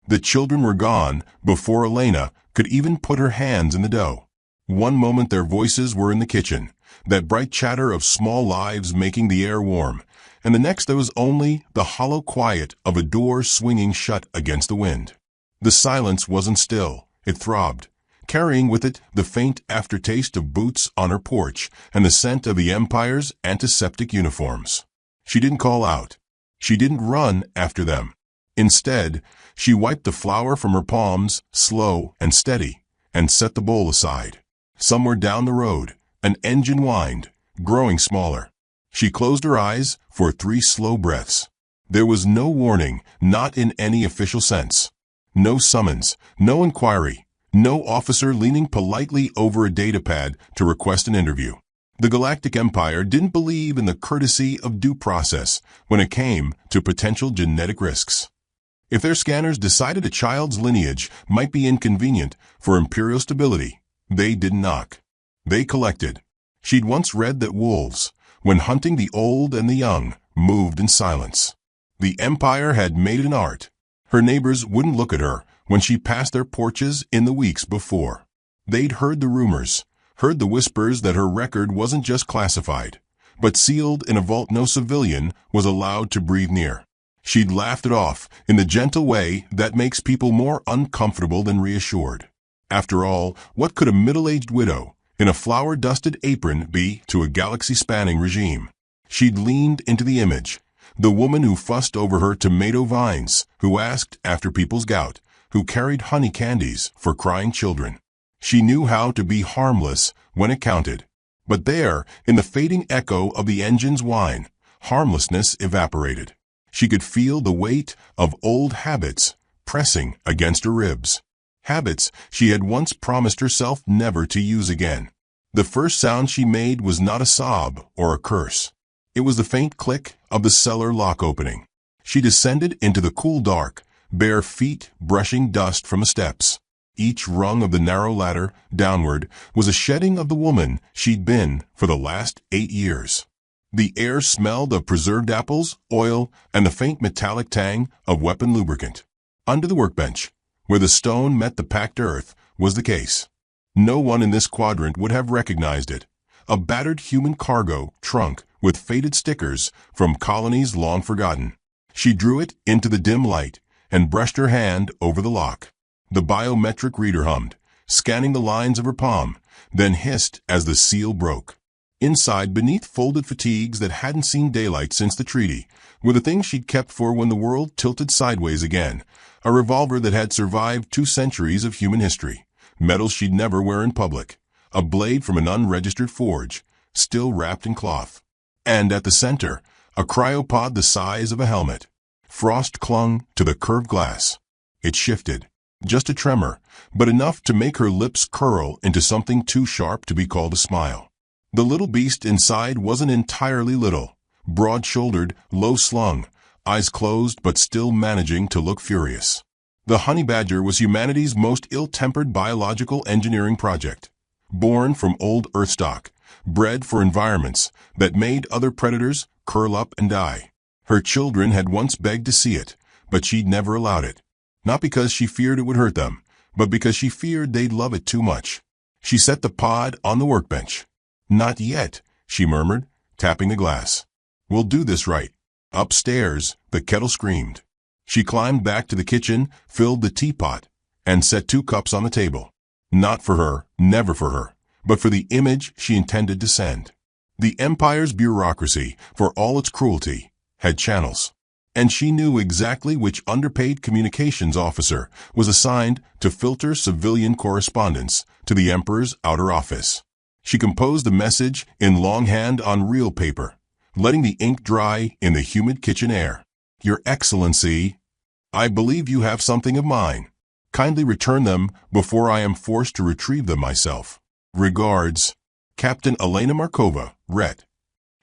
The children were gone before Elena could even put her hands in the dough. One moment their voices were in the kitchen, that bright chatter of small lives making the air warm, and the next there was only the hollow quiet of a door swinging shut against the wind. The silence wasn't still, it throbbed, carrying with it the faint aftertaste of boots on her porch and the scent of the Empire's antiseptic uniforms. She didn't call out. She didn't run after them. Instead, she wiped the flour from her palms, slow and steady, and set the bowl aside. Somewhere down the road, an engine whined, growing smaller. She closed her eyes for 3 slow breaths. There was no warning, not in any official sense. No summons, no inquiry, no officer leaning politely over a datapad to request an interview. The Galactic Empire didn't believe in the courtesy of due process when it came to potential genetic risks. If their scanners decided a child's lineage might be inconvenient for Imperial stability, they didn't knock. They collected. She'd once read that wolves, when hunting the old and the young, moved in silence. The Empire had made it an art. Her neighbors wouldn't look at her when she passed their porches in the weeks before. They'd heard the rumors, heard the whispers that her record wasn't just classified, but sealed in a vault no civilian was allowed to breathe near. She'd laughed it off in the gentle way that makes people more uncomfortable than reassured. After all, what could a middle-aged widow in a flour-dusted apron be to a galaxy-spanning regime? She'd leaned into the image, the woman who fussed over her tomato vines, who asked after people's gout, who carried honey candies for crying children. She knew how to be harmless when it counted. But there, in the fading echo of the engine's whine, harmlessness evaporated. She could feel the weight of old habits pressing against her ribs. Habits she had once promised herself never to use again. The first sound she made was not a sob or a curse. It was the faint click of the cellar lock opening. She descended into the cool dark, bare feet brushing dust from the steps. Each rung of the narrow ladder, downward, was a shedding of the woman she'd been for the last 8 years. The air smelled of preserved apples, oil, and the faint metallic tang of weapon lubricant. Under the workbench, where the stone met the packed earth, was the case. No one in this quadrant would have recognized it. A battered human cargo trunk with faded stickers from colonies long forgotten. She drew it into the dim light and brushed her hand over the lock. The biometric reader hummed, scanning the lines of her palm, then hissed as the seal broke. Inside, beneath folded fatigues that hadn't seen daylight since the treaty, were the things she'd kept for when the world tilted sideways again. A revolver that had survived 2 centuries of human history, medals she'd never wear in public, a blade from an unregistered forge, still wrapped in cloth. And at the center, a cryopod the size of a helmet. Frost clung to the curved glass. It shifted. Just a tremor, but enough to make her lips curl into something too sharp to be called a smile. The little beast inside wasn't entirely little. Broad-shouldered, low-slung, eyes closed but still managing to look furious. The honey badger was humanity's most ill-tempered biological engineering project. Born from old Earth stock, bred for environments that made other predators curl up and die. Her children had once begged to see it, but she'd never allowed it. Not because she feared it would hurt them, but because she feared they'd love it too much. She set the pod on the workbench. "Not yet," she murmured, tapping the glass. "We'll do this right." Upstairs, the kettle screamed. She climbed back to the kitchen, filled the teapot, and set 2 cups on the table. Not for her, never for her, but for the image she intended to send. The Empire's bureaucracy, for all its cruelty, had channels. And she knew exactly which underpaid communications officer was assigned to filter civilian correspondence to the Emperor's outer office. She composed the message in longhand on real paper, letting the ink dry in the humid kitchen air. "Your Excellency, I believe you have something of mine. Kindly return them before I am forced to retrieve them myself. Regards, Captain Elena Markova, Ret."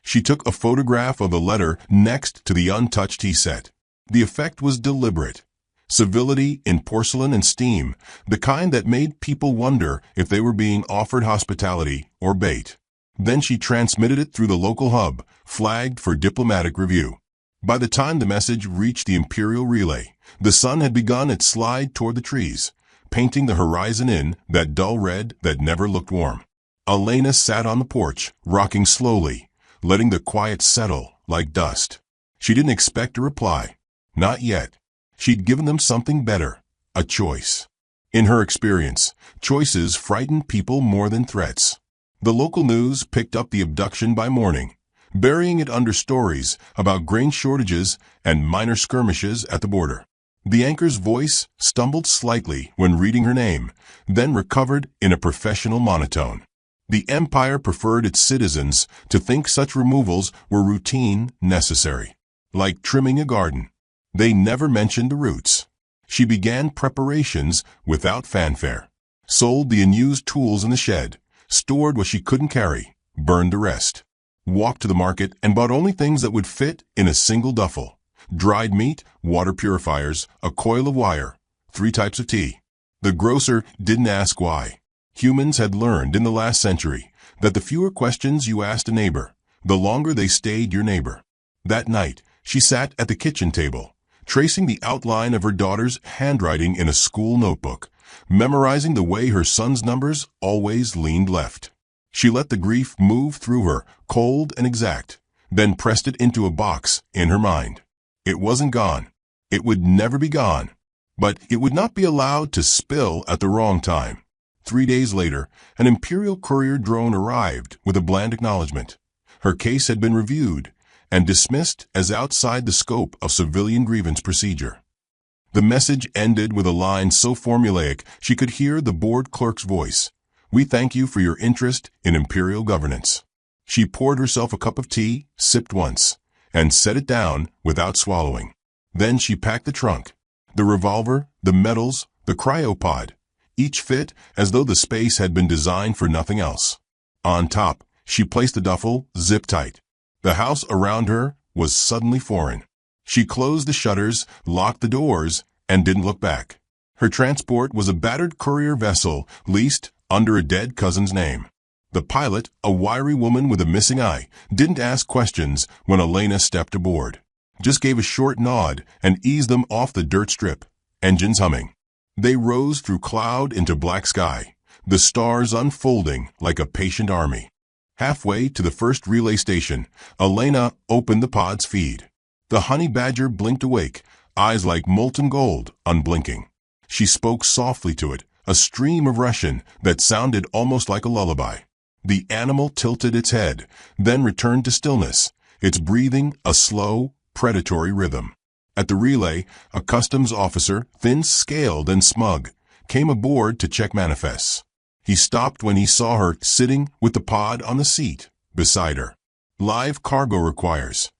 She took a photograph of the letter next to the untouched tea set. The effect was deliberate. Civility in porcelain and steam, the kind that made people wonder if they were being offered hospitality or bait. Then she transmitted it through the local hub, flagged for diplomatic review. By the time the message reached the Imperial relay, the sun had begun its slide toward the trees, painting the horizon in that dull red that never looked warm. Elena sat on the porch, rocking slowly, letting the quiet settle like dust. She didn't expect a reply. Not yet. She'd given them something better, a choice. In her experience, choices frightened people more than threats. The local news picked up the abduction by morning, burying it under stories about grain shortages and minor skirmishes at the border. The anchor's voice stumbled slightly when reading her name, then recovered in a professional monotone. The Empire preferred its citizens to think such removals were routine, necessary, like trimming a garden. They never mentioned the roots. She began preparations without fanfare, sold the unused tools in the shed, stored what she couldn't carry, burned the rest, walked to the market and bought only things that would fit in a single duffel: dried meat, water purifiers, a coil of wire, 3 types of tea. The grocer didn't ask why. Humans had learned in the last century that the fewer questions you asked a neighbor, the longer they stayed your neighbor. That night, she sat at the kitchen table, tracing the outline of her daughter's handwriting in a school notebook, memorizing the way her son's numbers always leaned left. She let the grief move through her, cold and exact, then pressed it into a box in her mind. It wasn't gone. It would never be gone. But it would not be allowed to spill at the wrong time. 3 days later, an Imperial courier drone arrived with a bland acknowledgement. Her case had been reviewed and dismissed as outside the scope of civilian grievance procedure. The message ended with a line so formulaic she could hear the board clerk's voice. "We thank you for your interest in Imperial governance." She poured herself a cup of tea, sipped once, and set it down without swallowing. Then she packed the trunk. The revolver, the medals, the cryopod, each fit as though the space had been designed for nothing else. On top, she placed the duffel zip tight. The house around her was suddenly foreign. She closed the shutters, locked the doors, and didn't look back. Her transport was a battered courier vessel leased under a dead cousin's name. The pilot, a wiry woman with a missing eye, didn't ask questions when Elena stepped aboard. Just gave a short nod and eased them off the dirt strip, engines humming. They rose through cloud into black sky, the stars unfolding like a patient army. Halfway to the first relay station, Elena opened the pod's feed. The honey badger blinked awake, eyes like molten gold, unblinking. She spoke softly to it, a stream of Russian that sounded almost like a lullaby. The animal tilted its head, then returned to stillness, its breathing a slow, predatory rhythm. At the relay, a customs officer, thin-scaled and smug, came aboard to check manifests. He stopped when he saw her sitting with the pod on the seat beside her. "Live cargo requires."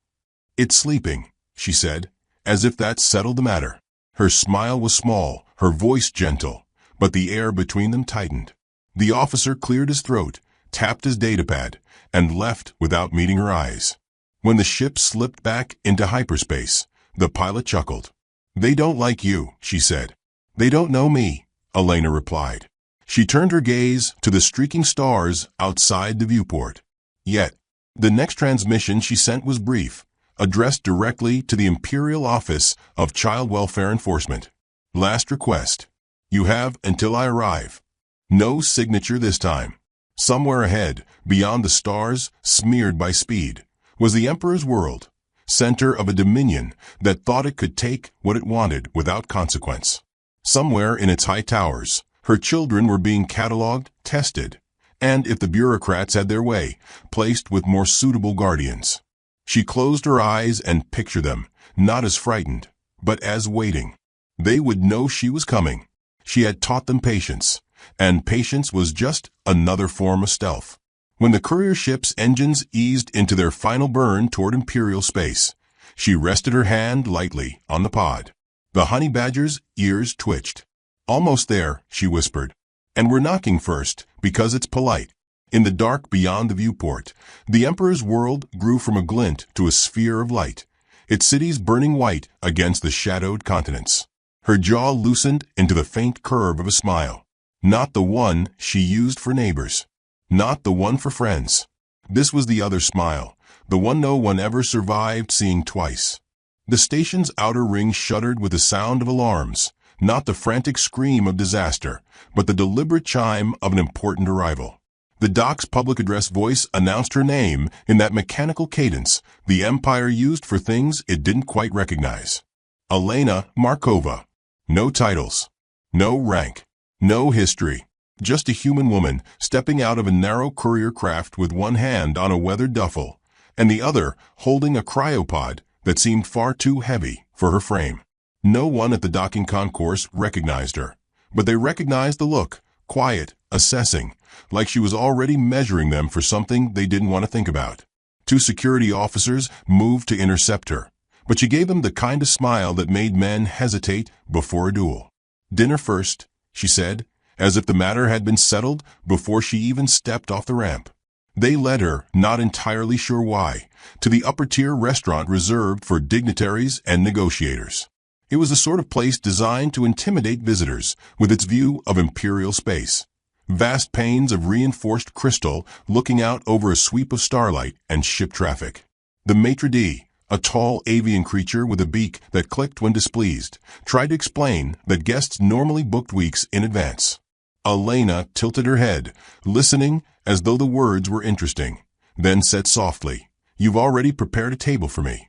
"It's sleeping," she said, as if that settled the matter. Her smile was small, her voice gentle, but the air between them tightened. The officer cleared his throat, tapped his datapad, and left without meeting her eyes. When the ship slipped back into hyperspace, the pilot chuckled. "They don't like you," she said. "They don't know me," Elena replied. She turned her gaze to the streaking stars outside the viewport. Yet, the next transmission she sent was brief, addressed directly to the Imperial Office of Child Welfare Enforcement. "Last request. You have until I arrive." No signature this time. Somewhere ahead, beyond the stars, smeared by speed, was the Emperor's world, center of a dominion that thought it could take what it wanted without consequence. Somewhere in its high towers, her children were being catalogued, tested, and if the bureaucrats had their way, placed with more suitable guardians. She closed her eyes and pictured them, not as frightened, but as waiting. They would know she was coming. She had taught them patience, and patience was just another form of stealth. When the courier ship's engines eased into their final burn toward Imperial space, she rested her hand lightly on the pod. The honey badger's ears twitched. "Almost there," she whispered. "And we're knocking first, because it's polite." In the dark beyond the viewport, the Emperor's world grew from a glint to a sphere of light, its cities burning white against the shadowed continents. Her jaw loosened into the faint curve of a smile. Not the one she used for neighbors. Not the one for friends. This was the other smile, the one no one ever survived seeing twice. The station's outer ring shuddered with the sound of alarms, not the frantic scream of disaster, but the deliberate chime of an important arrival. The dock's public address voice announced her name in that mechanical cadence the Empire used for things it didn't quite recognize. Elena Markova. No titles. No rank. No history. Just a human woman stepping out of a narrow courier craft with one hand on a weathered duffel, and the other holding a cryopod that seemed far too heavy for her frame. No one at the docking concourse recognized her, but they recognized the look, quiet, assessing, like she was already measuring them for something they didn't want to think about. Two security officers moved to intercept her, but she gave them the kind of smile that made men hesitate before a duel. "Dinner first," she said, as if the matter had been settled before she even stepped off the ramp. They led her, not entirely sure why, to the upper-tier restaurant reserved for dignitaries and negotiators. It was the sort of place designed to intimidate visitors with its view of imperial space. Vast panes of reinforced crystal looking out over a sweep of starlight and ship traffic. The maitre d', a tall avian creature with a beak that clicked when displeased, tried to explain that guests normally booked weeks in advance. Elena tilted her head, listening as though the words were interesting, then said softly, "You've already prepared a table for me."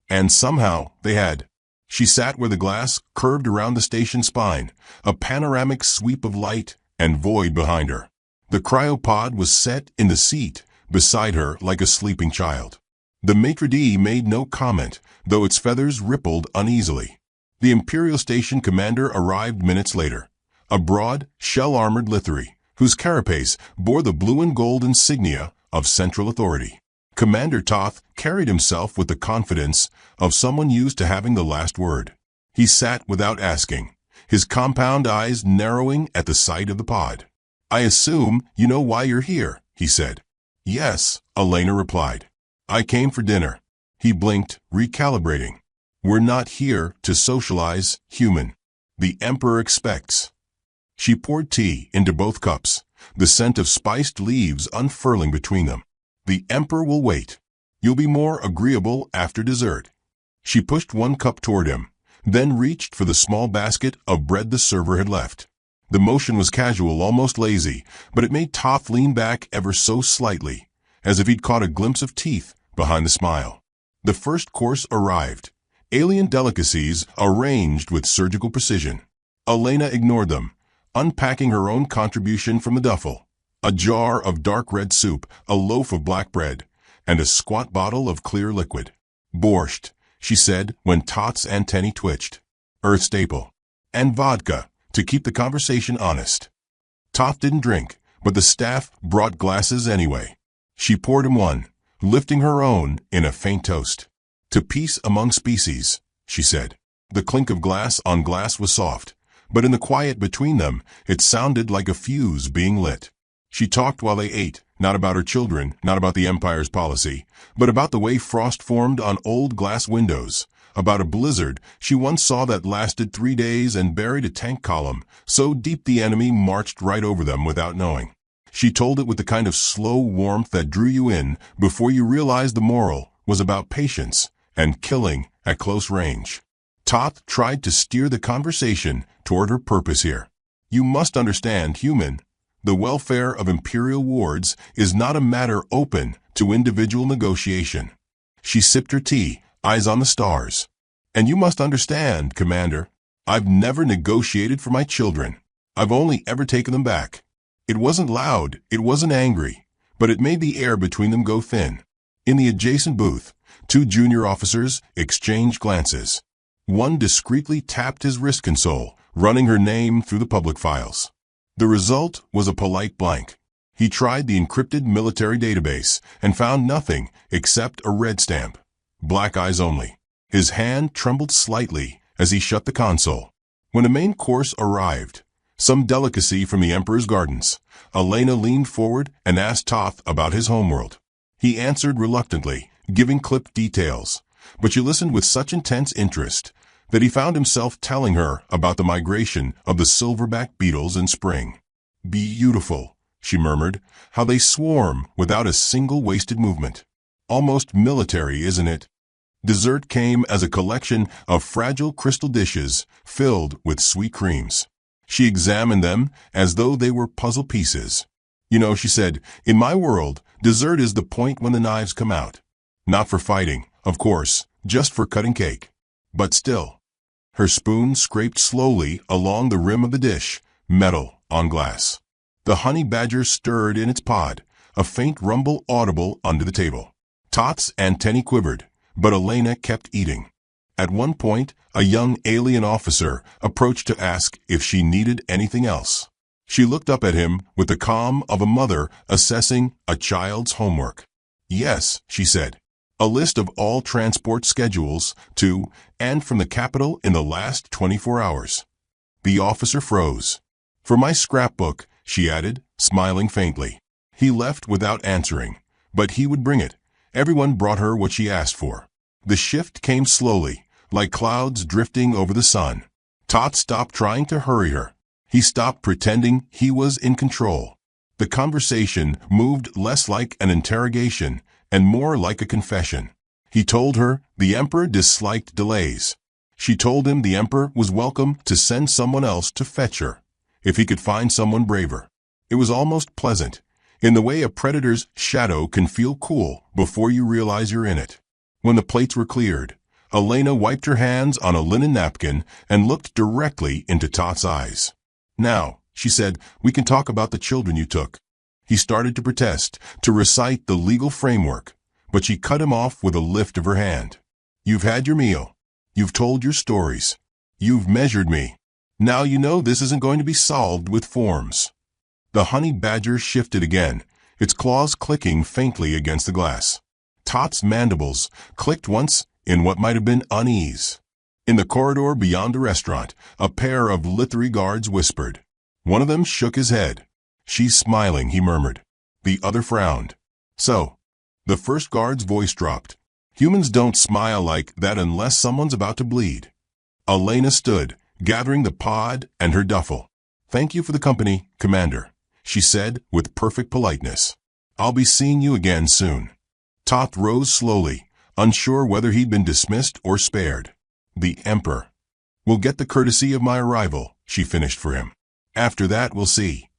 And somehow they had. She sat where the glass curved around the station spine, a panoramic sweep of light and void behind her. The cryopod was set in the seat beside her like a sleeping child. The maitre d' made no comment, though its feathers rippled uneasily. The Imperial Station commander arrived minutes later, a broad, shell-armored Lithari, whose carapace bore the blue and gold insignia of central authority. Commander Toth carried himself with the confidence of someone used to having the last word. He sat without asking, his compound eyes narrowing at the sight of the pod. "I assume you know why you're here," he said. "Yes," Elena replied. "I came for dinner." He blinked, recalibrating. "We're not here to socialize, human. The Emperor expects." She poured tea into both cups, the scent of spiced leaves unfurling between them. "The Emperor will wait. You'll be more agreeable after dessert." She pushed one cup toward him, then reached for the small basket of bread the server had left. The motion was casual, almost lazy, but it made Toth lean back ever so slightly, as if he'd caught a glimpse of teeth behind the smile. The first course arrived, alien delicacies arranged with surgical precision. Elena ignored them, unpacking her own contribution from the duffel. A jar of dark red soup, a loaf of black bread, and a squat bottle of clear liquid. "Borscht," she said when Toth's antennae twitched. "Earth staple. And vodka, to keep the conversation honest." Toth didn't drink, but the staff brought glasses anyway. She poured him one, lifting her own in a faint toast. "To peace among species," she said. The clink of glass on glass was soft, but in the quiet between them, it sounded like a fuse being lit. She talked while they ate, not about her children, not about the Empire's policy, but about the way frost formed on old glass windows, about a blizzard she once saw that lasted 3 days and buried a tank column, so deep the enemy marched right over them without knowing. She told it with the kind of slow warmth that drew you in before you realized the moral was about patience and killing at close range. Toth tried to steer the conversation toward her purpose here. "You must understand, human. The welfare of Imperial wards is not a matter open to individual negotiation." She sipped her tea, eyes on the stars. "And you must understand, Commander, I've never negotiated for my children. I've only ever taken them back. It wasn't loud, it wasn't angry, but it made the air between them go thin." In the adjacent booth, 2 junior officers exchanged glances. One discreetly tapped his wrist console, running her name through the public files. The result was a polite blank. He tried the encrypted military database and found nothing except a red stamp. Black eyes only. His hand trembled slightly as he shut the console. When the main course arrived, some delicacy from the Emperor's gardens, Elena leaned forward and asked Toth about his homeworld. He answered reluctantly, giving clipped details, but she listened with such intense interest that he found himself telling her about the migration of the silverback beetles in spring. "Beautiful," she murmured, "how they swarm without a single wasted movement. Almost military, isn't it?" Dessert came as a collection of fragile crystal dishes filled with sweet creams. She examined them as though they were puzzle pieces. You know, she said, in my world, dessert is the point when the knives come out. Not for fighting, of course, just for cutting cake. But still. Her spoon scraped slowly along the rim of the dish, metal on glass. The honey badger stirred in its pod, a faint rumble audible under the table. Tot's antennae quivered, but Elena kept eating. At one point, a young alien officer approached to ask if she needed anything else. She looked up at him with the calm of a mother assessing a child's homework. Yes, she said. A list of all transport schedules to and from the capital in the last 24 hours. The officer froze. For my scrapbook, she added, smiling faintly. He left without answering, but he would bring it. Everyone brought her what she asked for. The shift came slowly, like clouds drifting over the sun. Tot stopped trying to hurry her. He stopped pretending he was in control. The conversation moved less like an interrogation and more like a confession. He told her the Emperor disliked delays. She told him the Emperor was welcome to send someone else to fetch her, if he could find someone braver. It was almost pleasant, in the way a predator's shadow can feel cool before you realize you're in it. When the plates were cleared, Elena wiped her hands on a linen napkin and looked directly into Tot's eyes. Now, she said, we can talk about the children you took. He started to protest, to recite the legal framework, but she cut him off with a lift of her hand. You've had your meal. You've told your stories. You've measured me. Now you know this isn't going to be solved with forms. The honey badger shifted again, its claws clicking faintly against the glass. Tot's mandibles clicked once in what might have been unease. In the corridor beyond the restaurant, a pair of Lithri guards whispered. One of them shook his head. She's smiling, he murmured. The other frowned. So, the first guard's voice dropped. Humans don't smile like that unless someone's about to bleed. Elena stood, gathering the pod and her duffel. Thank you for the company, Commander, she said with perfect politeness. I'll be seeing you again soon. Tot rose slowly, unsure whether he'd been dismissed or spared. The Emperor. We'll get the courtesy of my arrival, she finished for him. After that, we'll see.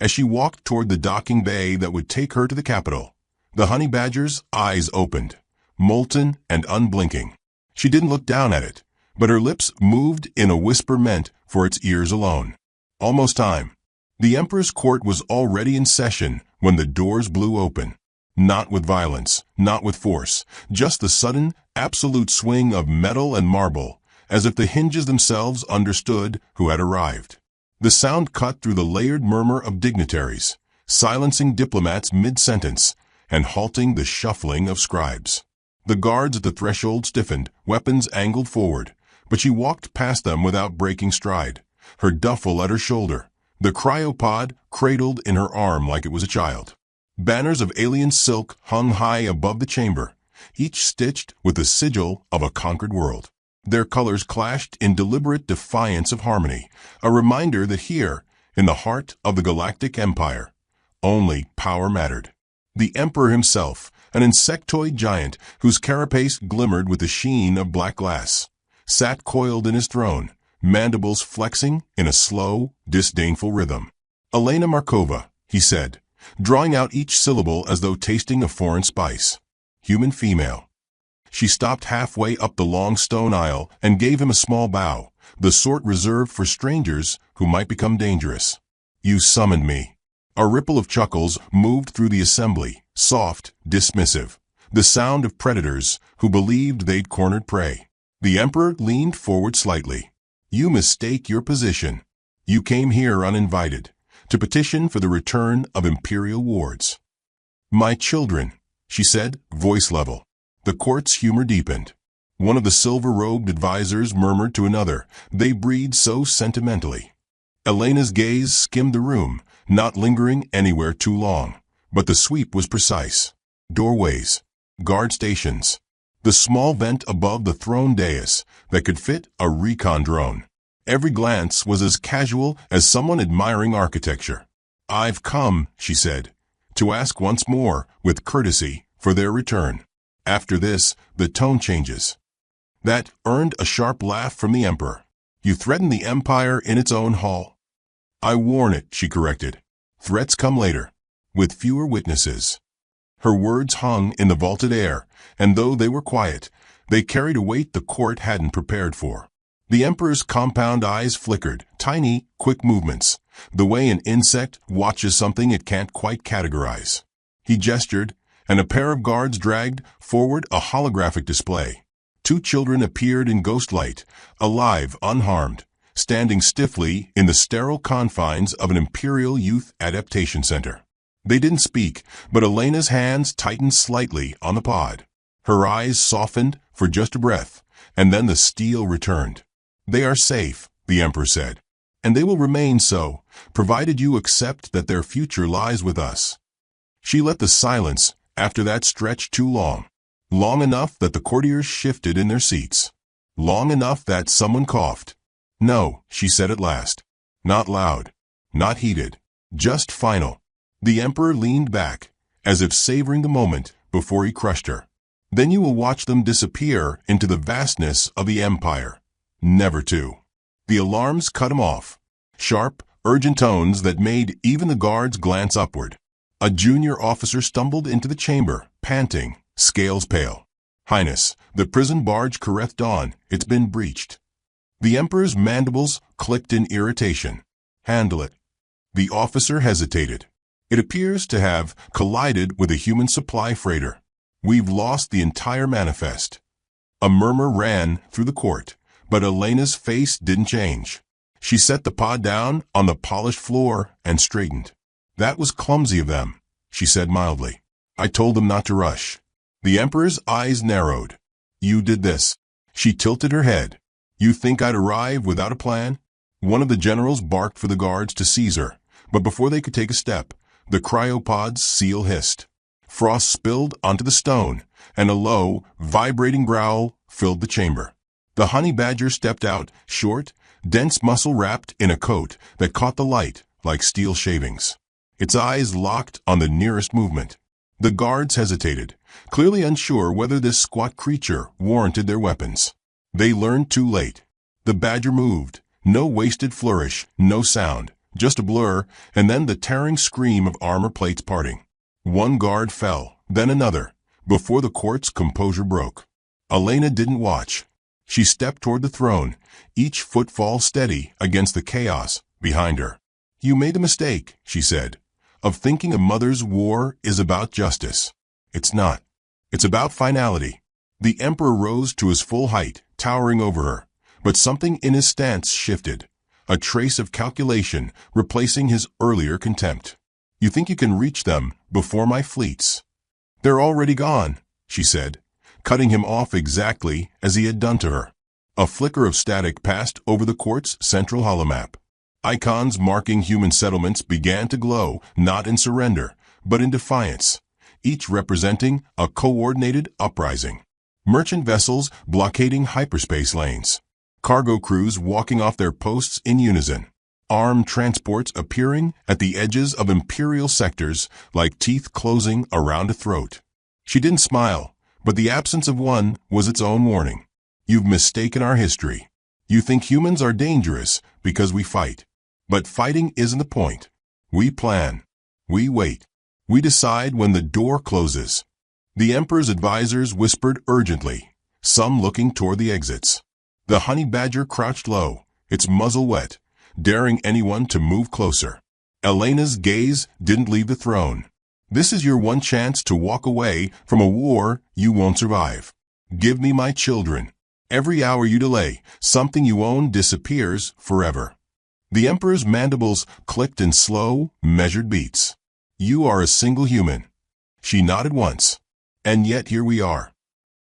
As she walked toward the docking bay that would take her to the capital, the honey badger's eyes opened, molten and unblinking. She didn't look down at it, but her lips moved in a whisper meant for its ears alone. Almost time. The Emperor's court was already in session when the doors blew open. Not with violence, not with force, just the sudden, absolute swing of metal and marble, as if the hinges themselves understood who had arrived. The sound cut through the layered murmur of dignitaries, silencing diplomats mid-sentence and halting the shuffling of scribes. The guards at the threshold stiffened, weapons angled forward, but she walked past them without breaking stride, her duffel at her shoulder, the cryopod cradled in her arm like it was a child. Banners of alien silk hung high above the chamber, each stitched with the sigil of a conquered world. Their colors clashed in deliberate defiance of harmony, a reminder that here, in the heart of the Galactic Empire, only power mattered. The Emperor himself, an insectoid giant whose carapace glimmered with the sheen of black glass, sat coiled in his throne, mandibles flexing in a slow, disdainful rhythm. Elena Markova, he said, drawing out each syllable as though tasting a foreign spice. Human female. She stopped halfway up the long stone aisle and gave him a small bow, the sort reserved for strangers who might become dangerous. You summoned me. A ripple of chuckles moved through the assembly, soft, dismissive, the sound of predators who believed they'd cornered prey. The Emperor leaned forward slightly. You mistake your position. You came here uninvited, to petition for the return of imperial wards. My children, she said, voice level. The court's humor deepened. One of the silver-robed advisors murmured to another, they breed so sentimentally. Elena's gaze skimmed the room, not lingering anywhere too long, but the sweep was precise. Doorways, guard stations, the small vent above the throne dais that could fit a recon drone. Every glance was as casual as someone admiring architecture. I've come, she said, to ask once more, with courtesy, for their return. After this, the tone changes. That earned a sharp laugh from the Emperor. You threaten the Empire in its own hall. I warn it, she corrected. Threats come later, with fewer witnesses. Her words hung in the vaulted air, and though they were quiet, they carried a weight the court hadn't prepared for. The Emperor's compound eyes flickered, tiny, quick movements, the way an insect watches something it can't quite categorize. He gestured, and a pair of guards dragged forward a holographic display. 2 children appeared in ghostlight, alive, unharmed, standing stiffly in the sterile confines of an Imperial Youth Adaptation Center. They didn't speak, but Elena's hands tightened slightly on the pod. Her eyes softened for just a breath, and then the steel returned. They are safe, the Emperor said, and they will remain so, provided you accept that their future lies with us. She let the silence after that stretch too long. Long enough that the courtiers shifted in their seats. Long enough that someone coughed. No, she said at last. Not loud. Not heated. Just final. The Emperor leaned back, as if savoring the moment before he crushed her. Then you will watch them disappear into the vastness of the Empire. Never to. The alarms cut him off. Sharp, urgent tones that made even the guards glance upward. A junior officer stumbled into the chamber, panting, scales pale. Highness, the prison barge careth dawn. It's been breached. The Emperor's mandibles clicked in irritation. Handle it. The officer hesitated. It appears to have collided with a human supply freighter. We've lost the entire manifest. A murmur ran through the court, but Elena's face didn't change. She set the pod down on the polished floor and straightened. That was clumsy of them, she said mildly. I told them not to rush. The Emperor's eyes narrowed. You did this. She tilted her head. You think I'd arrive without a plan? One of the generals barked for the guards to seize her, but before they could take a step, the cryopod's seal hissed. Frost spilled onto the stone, and a low, vibrating growl filled the chamber. The honey badger stepped out, short, dense muscle wrapped in a coat that caught the light like steel shavings. Its eyes locked on the nearest movement. The guards hesitated, clearly unsure whether this squat creature warranted their weapons. They learned too late. The badger moved. No wasted flourish, no sound, just a blur, and then the tearing scream of armor plates parting. One guard fell, then another, before the court's composure broke. Elena didn't watch. She stepped toward the throne, each footfall steady against the chaos behind her. You made a mistake, she said, of thinking a mother's war is about justice. It's not. It's about finality. The Emperor rose to his full height, towering over her, but something in his stance shifted, a trace of calculation replacing his earlier contempt. You think you can reach them before my fleets? They're already gone, she said, cutting him off exactly as he had done to her. A flicker of static passed over the court's central holomap. Icons marking human settlements began to glow, not in surrender, but in defiance, each representing a coordinated uprising. Merchant vessels blockading hyperspace lanes. Cargo crews walking off their posts in unison. Armed transports appearing at the edges of imperial sectors like teeth closing around a throat. She didn't smile, but the absence of one was its own warning. You've mistaken our history. You think humans are dangerous because we fight. But fighting isn't the point. We plan. We wait. We decide when the door closes. The Emperor's advisors whispered urgently, some looking toward the exits. The honey badger crouched low, its muzzle wet, daring anyone to move closer. Elena's gaze didn't leave the throne. This is your one chance to walk away from a war you won't survive. Give me my children. Every hour you delay, something you own disappears forever. The Emperor's mandibles clicked in slow, measured beats. You are a single human. She nodded once. And yet here we are.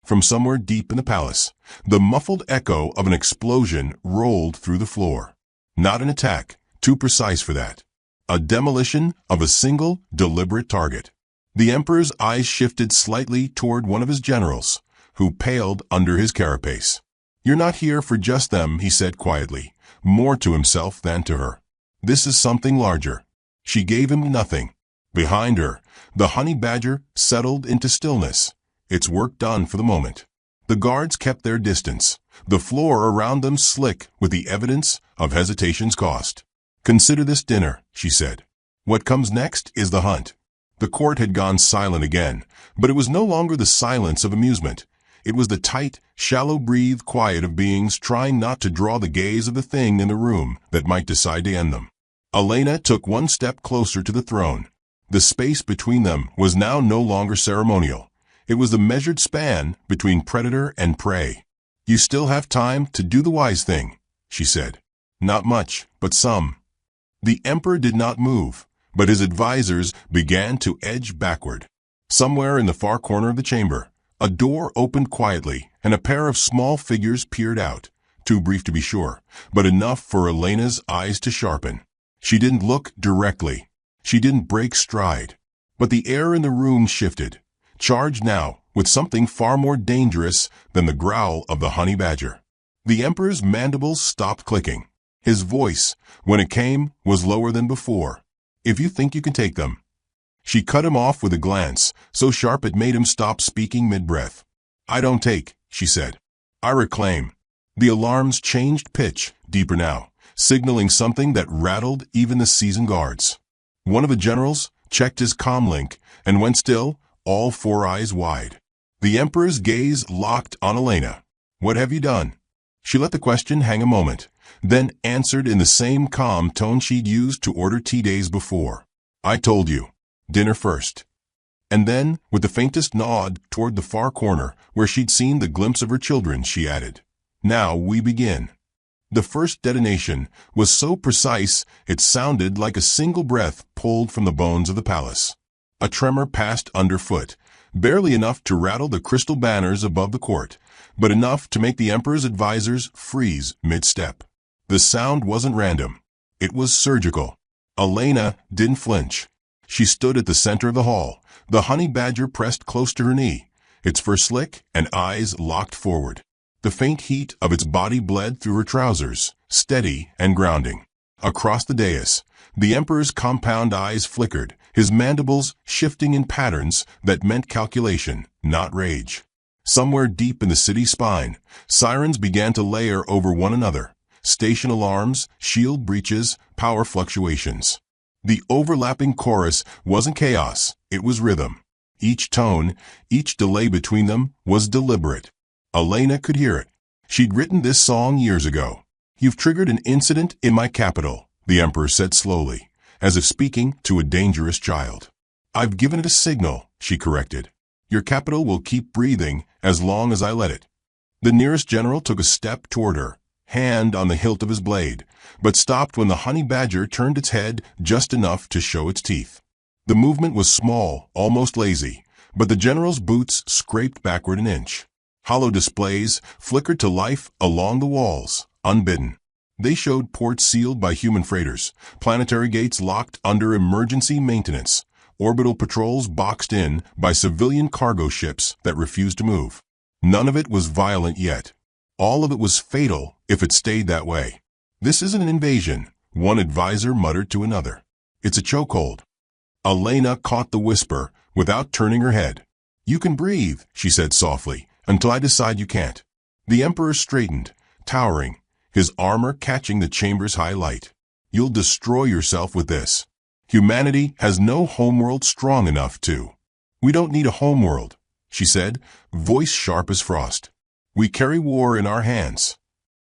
From somewhere deep in the palace, the muffled echo of an explosion rolled through the floor. Not an attack, too precise for that. A demolition of a single, deliberate target. The Emperor's eyes shifted slightly toward one of his generals, who paled under his carapace. You're not here for just them, he said quietly, more to himself than to her. This is something larger. She gave him nothing. Behind her, the honey badger settled into stillness, its work done for the moment. The guards kept their distance, the floor around them slick with the evidence of hesitation's cost. "Consider this dinner," she said. "What comes next is the hunt." The court had gone silent again, but it was no longer the silence of amusement. It was the tight, shallow-breathed quiet of beings trying not to draw the gaze of the thing in the room that might decide to end them. Elena took one step closer to the throne. The space between them was now no longer ceremonial. It was the measured span between predator and prey. "You still have time to do the wise thing," she said. "Not much, but some." The emperor did not move, but his advisors began to edge backward. Somewhere in the far corner of the chamber, a door opened quietly, and a pair of small figures peered out, too brief to be sure, but enough for Elena's eyes to sharpen. She didn't look directly. She didn't break stride. But the air in the room shifted, charged now with something far more dangerous than the growl of the honey badger. The emperor's mandibles stopped clicking. His voice, when it came, was lower than before. "If you think you can take them." She cut him off with a glance, so sharp it made him stop speaking mid-breath. "I don't take," she said. "I reclaim." The alarms changed pitch, deeper now, signaling something that rattled even the seasoned guards. One of the generals checked his comlink and went still, all four eyes wide. The emperor's gaze locked on Elena. "What have you done?" She let the question hang a moment, then answered in the same calm tone she'd used to order tea days before. "I told you. Dinner first." And then, with the faintest nod toward the far corner where she'd seen the glimpse of her children, she added, "Now we begin." The first detonation was so precise it sounded like a single breath pulled from the bones of the palace. A tremor passed underfoot, barely enough to rattle the crystal banners above the court, but enough to make the emperor's advisors freeze mid-step. The sound wasn't random. It was surgical. Elena didn't flinch. She stood at the center of the hall, the honey badger pressed close to her knee, its fur slick and eyes locked forward. The faint heat of its body bled through her trousers, steady and grounding. Across the dais, the emperor's compound eyes flickered, his mandibles shifting in patterns that meant calculation, not rage. Somewhere deep in the city's spine, sirens began to layer over one another. Station alarms, shield breaches, power fluctuations. The overlapping chorus wasn't chaos, it was rhythm. Each tone, each delay between them was deliberate. Elena could hear it. She'd written this song years ago. "You've triggered an incident in my capital," the emperor said slowly, as if speaking to a dangerous child. "I've given it a signal," she corrected. "Your capital will keep breathing as long as I let it." The nearest general took a step toward her, hand on the hilt of his blade, but stopped when the honey badger turned its head just enough to show its teeth. The movement was small, almost lazy, but the general's boots scraped backward an inch. Hollow displays flickered to life along the walls, unbidden. They showed ports sealed by human freighters, planetary gates locked under emergency maintenance, orbital patrols boxed in by civilian cargo ships that refused to move. None of it was violent yet. All of it was fatal if it stayed that way. "This isn't an invasion," one advisor muttered to another. "It's a chokehold." Elena caught the whisper without turning her head. "You can breathe," she said softly, "until I decide you can't." The emperor straightened, towering, his armor catching the chamber's high light. "You'll destroy yourself with this. Humanity has no homeworld strong enough to." "We don't need a homeworld," she said, voice sharp as frost. "We carry war in our hands."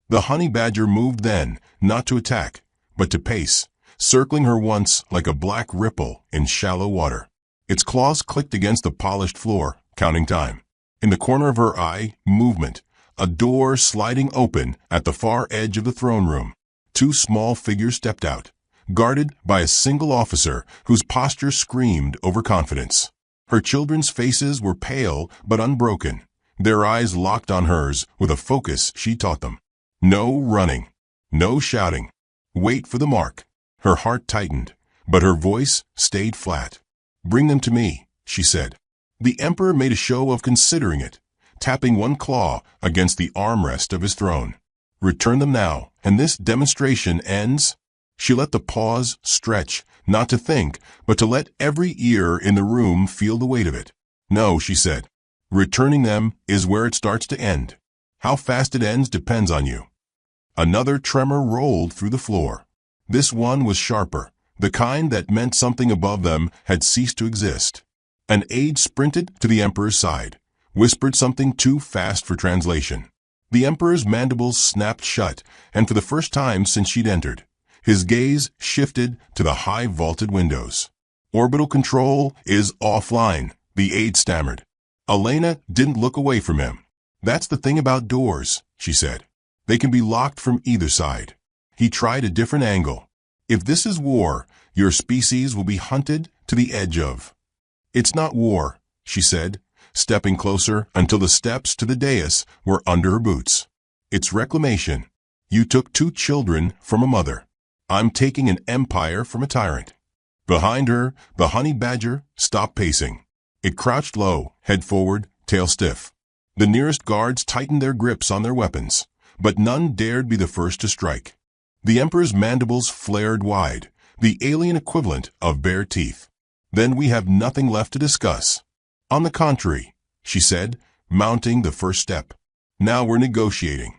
The honey badger moved then, not to attack, but to pace, circling her once like a black ripple in shallow water. Its claws clicked against the polished floor, counting time. In the corner of her eye, movement, a door sliding open at the far edge of the throne room. Two small figures stepped out, guarded by a single officer whose posture screamed overconfidence. Her children's faces were pale but unbroken, their eyes locked on hers with a focus she taught them. No running, no shouting. Wait for the mark. Her heart tightened, but her voice stayed flat. "Bring them to me," she said. The emperor made a show of considering it, tapping one claw against the armrest of his throne. "Return them now, and this demonstration ends." She let the pause stretch, not to think, but to let every ear in the room feel the weight of it. "No," she said. Returning them is where it starts to end. How fast it ends depends on you. Another tremor rolled through the floor. This one was sharper, the kind that meant something above them had ceased to exist. An aide sprinted to the Emperor's side, whispered something too fast for translation. The Emperor's mandibles snapped shut, and for the first time since she'd entered, his gaze shifted to the high vaulted windows. "Orbital control is offline," the aide stammered. Elena didn't look away from him. "That's the thing about doors," she said. "They can be locked from either side." He tried a different angle. "If this is war, your species will be hunted to the edge of." "It's not war," she said, stepping closer until the steps to the dais were under her boots. "It's reclamation. You took 2 children from a mother. I'm taking an empire from a tyrant." Behind her, the honey badger stopped pacing. It crouched low, head forward, tail stiff. The nearest guards tightened their grips on their weapons, but none dared be the first to strike. The Emperor's mandibles flared wide, the alien equivalent of bare teeth. "Then we have nothing left to discuss." "On the contrary," she said, mounting the first step. "Now we're negotiating."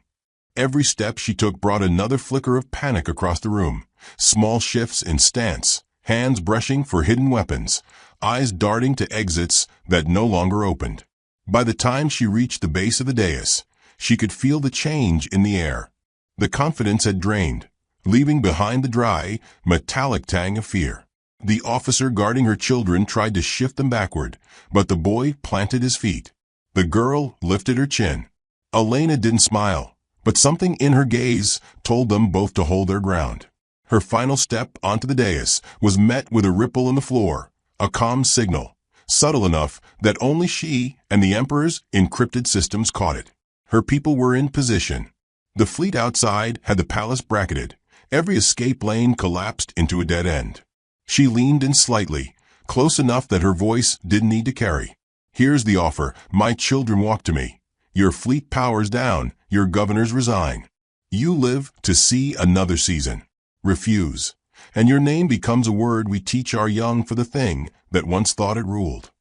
Every step she took brought another flicker of panic across the room, small shifts in stance, hands brushing for hidden weapons, eyes darting to exits that no longer opened. By the time she reached the base of the dais, she could feel the change in the air. The confidence had drained, leaving behind the dry, metallic tang of fear. The officer guarding her children tried to shift them backward, but the boy planted his feet. The girl lifted her chin. Elena didn't smile, but something in her gaze told them both to hold their ground. Her final step onto the dais was met with a ripple in the floor, a calm signal, subtle enough that only she and the Emperor's encrypted systems caught it. Her people were in position. The fleet outside had the palace bracketed. Every escape lane collapsed into a dead end. She leaned in slightly, close enough that her voice didn't need to carry. "Here's the offer. My children walk to me. Your fleet powers down. Your governors resign. You live to see another season. Refuse, and your name becomes a word we teach our young for the thing that once thought it ruled."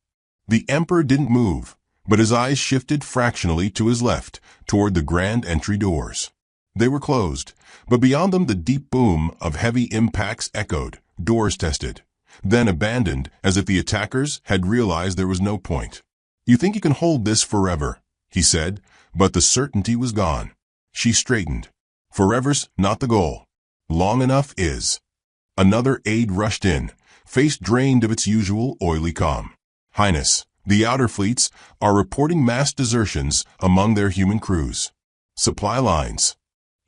The Emperor didn't move, but his eyes shifted fractionally to his left, toward the grand entry doors. They were closed, but beyond them the deep boom of heavy impacts echoed, doors tested, then abandoned as if the attackers had realized there was no point. "You think you can hold this forever," he said, but the certainty was gone. She straightened. "Forever's not the goal. Long enough is." Another aide rushed in, face drained of its usual oily calm. "Highness, the outer fleets are reporting mass desertions among their human crews. Supply lines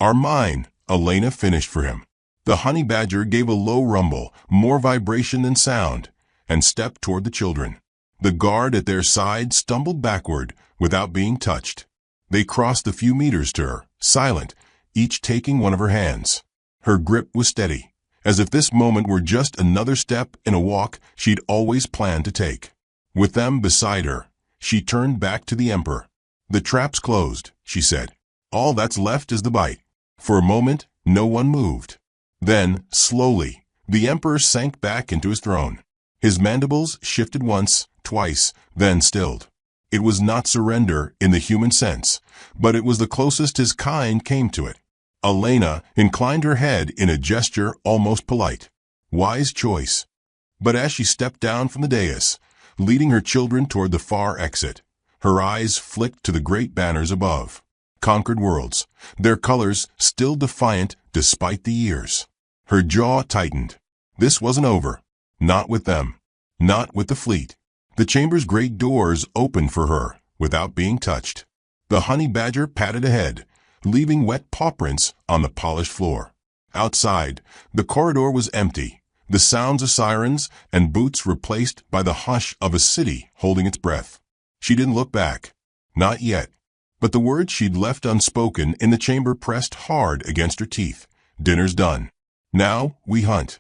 are mine," Elena finished for him. The honey badger gave a low rumble, more vibration than sound, and stepped toward the children. The guard at their side stumbled backward without being touched. They crossed the few meters to her, silent, each taking one of her hands. Her grip was steady, as if this moment were just another step in a walk she'd always planned to take. With them beside her, she turned back to the Emperor. "The trap's closed," she said. "All that's left is the bite." For a moment, no one moved. Then, slowly, the Emperor sank back into his throne. His mandibles shifted once, twice, then stilled. It was not surrender in the human sense, but it was the closest his kind came to it. Elena inclined her head in a gesture almost polite. Wise choice. But as she stepped down from the dais, leading her children toward the far exit, her eyes flicked to the great banners above. Conquered worlds, their colors still defiant despite the years. Her jaw tightened. This wasn't over. Not with them. Not with the fleet. The chamber's great doors opened for her without being touched. The honey badger padded ahead, leaving wet paw prints on the polished floor. Outside, the corridor was empty, the sounds of sirens and boots replaced by the hush of a city holding its breath. She didn't look back. Not yet. But the words she'd left unspoken in the chamber pressed hard against her teeth. "Dinner's done. Now we hunt."